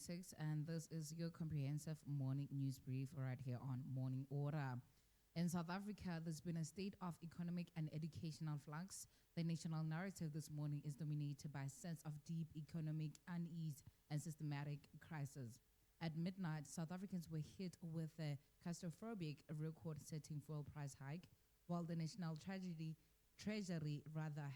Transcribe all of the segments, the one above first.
26, and this is your comprehensive morning news brief right here on Morning Order. In South Africa, there's been a state of economic and educational flux. The national narrative this morning is dominated by a sense of deep economic unease and systematic crisis. At midnight, South Africans were hit with a catastrophic record-setting fuel price hike, while the national Treasury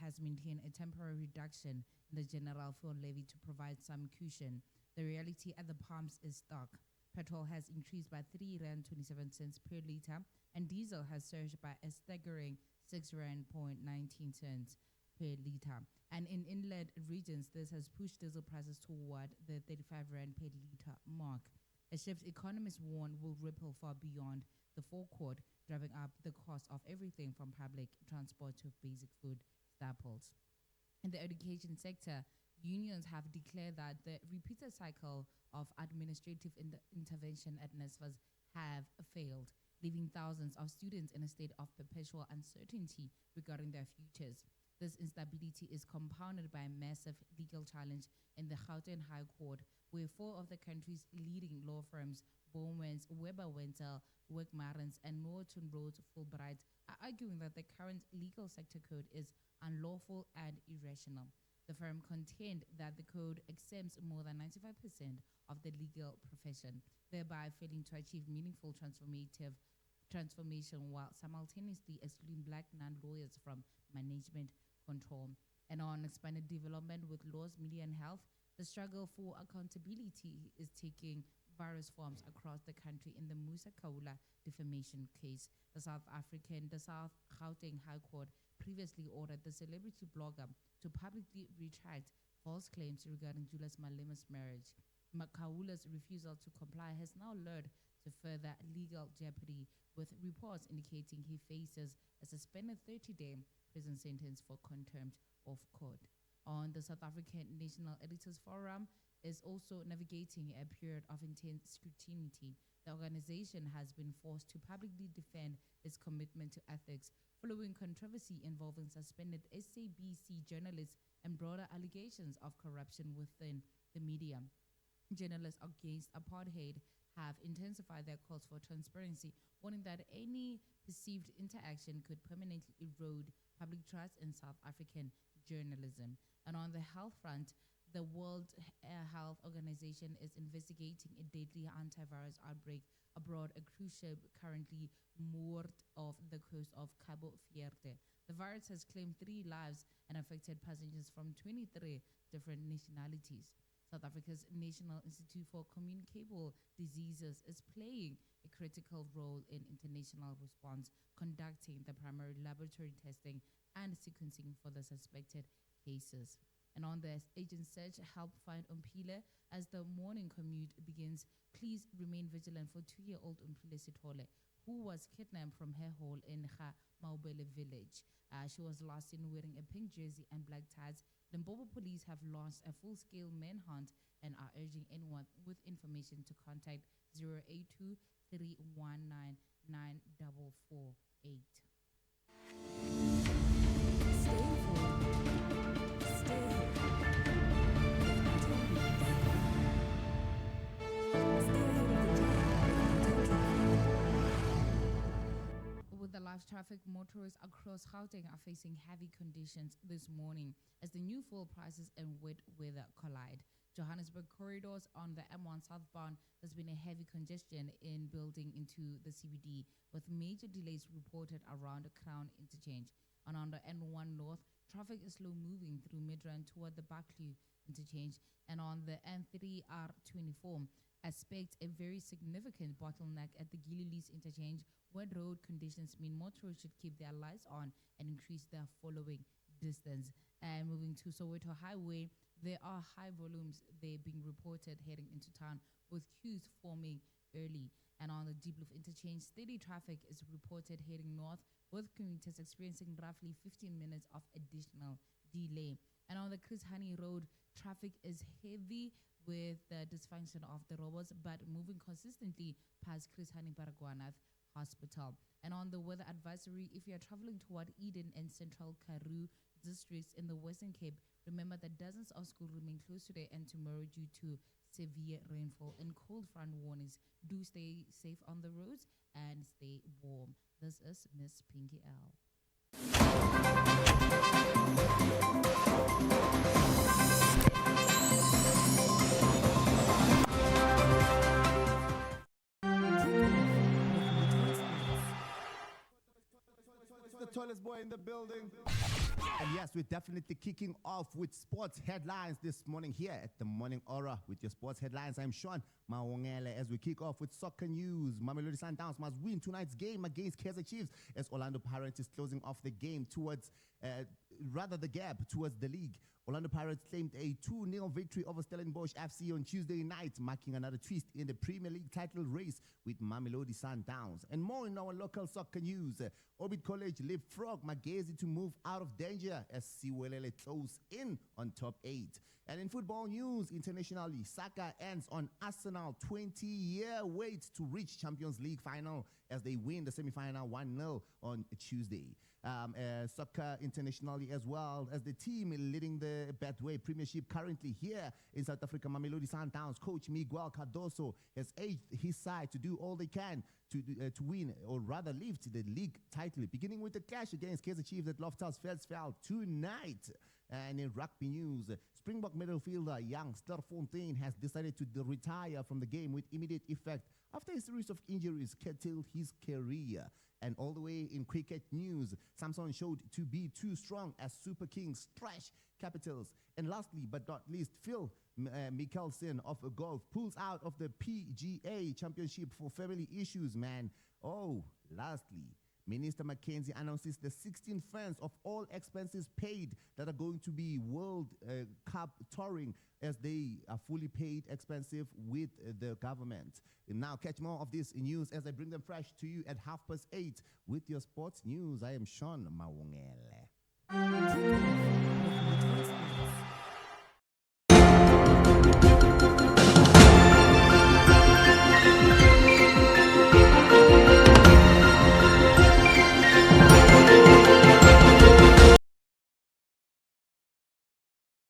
has maintained a temporary reduction in the general fuel levy to provide some cushion. The reality at the pumps is stark. Petrol has increased by 3 rand 27 cents per litre, and diesel has surged by a staggering 6 rand 19 cents per litre. And in inland regions, this has pushed diesel prices toward the 35 rand per litre mark. A shift economists warn will ripple far beyond the forecourt, driving up the cost of everything from public transport to basic food staples. In the education sector, unions have declared that the repeated cycle of administrative intervention at NSFAS have failed, leaving thousands of students in a state of perpetual uncertainty regarding their futures. This instability is compounded by a massive legal challenge in the Gauteng High Court, where 4 of the country's leading law firms, Bowmans, Weber Wenzel, Wegmarens, and Norton Rhodes Fulbright, are arguing that the current legal sector code is unlawful and irrational. The firm contend that the code exempts more than 95% of the legal profession, thereby failing to achieve meaningful transformation while simultaneously excluding black non-lawyers from management control. And on expanded development with laws, media, and health, the struggle for accountability is taking various forms across the country. In the Musa Kaula defamation case, the South Gauteng High Court previously ordered the celebrity blogger to publicly retract false claims regarding Julius Malema's marriage. Kaula's refusal to comply has now led to further legal jeopardy, with reports indicating he faces a suspended 30-day prison sentence for contempt of court. On the South African National Editors Forum is also navigating a period of intense scrutiny. The organization has been forced to publicly defend its commitment to ethics following controversy involving suspended SABC journalists and broader allegations of corruption within the media. Journalists against apartheid have intensified their calls for transparency, warning that any perceived interaction could permanently erode public trust in South African journalism. And on the health front, the World Health Organization is investigating a deadly antivirus outbreak aboard a cruise ship currently moored off the coast of Cabo Verde. The virus has claimed 3 lives and affected passengers from 23 different nationalities. South Africa's National Institute for Communicable Diseases is playing a critical role in international response, conducting the primary laboratory testing and sequencing for the suspected cases. And on the agent search, help find Umpile as the morning commute begins. Please remain vigilant for 2-year-old Umpile Sithole, who was kidnapped from her home in Maubele village. She was last seen wearing a pink jersey and black ties. Limpopo police have launched a full-scale manhunt and are urging anyone with information to contact 082 319 9448. With the live traffic, motorists across Gauteng are facing heavy conditions this morning as the new fuel prices and wet weather collide. Johannesburg corridors on the M1 southbound, there's been a heavy congestion in building into the CBD, with major delays reported around the Crown interchange. And on the N1 north, traffic is slow moving through Midrand toward the Barclay interchange. And on the N3R24, expect a very significant bottleneck at the Gililis interchange, where road conditions mean motorists should keep their lights on and increase their following distance. And moving to Soweto Highway, there are high volumes there being reported heading into town, with queues forming early. And on the Diepkloof interchange, steady traffic is reported heading north, with commuters experiencing roughly 15 minutes of additional delay. And on the Chris Hani Road, traffic is heavy with the dysfunction of the robots, but moving consistently past Chris Hani Baragwanath Hospital. And on the weather advisory, if you are traveling toward Eden and Central Karoo districts in the Western Cape, remember that dozens of schools remain closed today and tomorrow due to severe rainfall and cold front warnings. Do stay safe on the roads and stay warm. This is Miss Pinkie L. It's the tallest boy in the building. And yes, we're definitely kicking off with sports headlines this morning here at the Morning Aura with your sports headlines. I'm Shaun Mawongele as we kick off with soccer news. Mamelodi Sundowns must win tonight's game against Kaizer Chiefs as Orlando Pirates is closing off the game towards, the gap towards the league. Orlando Pirates claimed a 2-0 victory over Stellenbosch FC on Tuesday night, marking another twist in the Premier League title race with Mamelodi Sundowns. And more in our local soccer news. Orbit College leapfrog Magezi to move out of danger as Siwelele close in on top 8. And in football news, internationally, Saka ends on Arsenal 20-year wait to reach Champions League final as they win the semi-final 1-0 on Tuesday. Soccer internationally as well as the team leading the Betway Premiership currently here in South Africa, Mamelodi Sundowns coach Miguel Cardoso has urged his side to do all they can to win, or rather lift the league title, beginning with the clash against Kaizer Chiefs at Loftus Versfeld tonight. And in rugby news, Springbok midfielder Young Sterfontein has decided to retire from the game with immediate effect after a series of injuries curtailed his career. And all the way in cricket news, Samson showed to be too strong as Super Kings trash Capitals. And lastly, but not least, Phil Mickelson of golf pulls out of the PGA Championship for family issues, man. Oh, lastly, Minister Mackenzie announces the 16 fans of all expenses paid that are going to be World Cup touring as they are fully paid expensive with the government. And now catch more of this news as I bring them fresh to you at 8:30 with your sports news. I am Shaun Mawongele.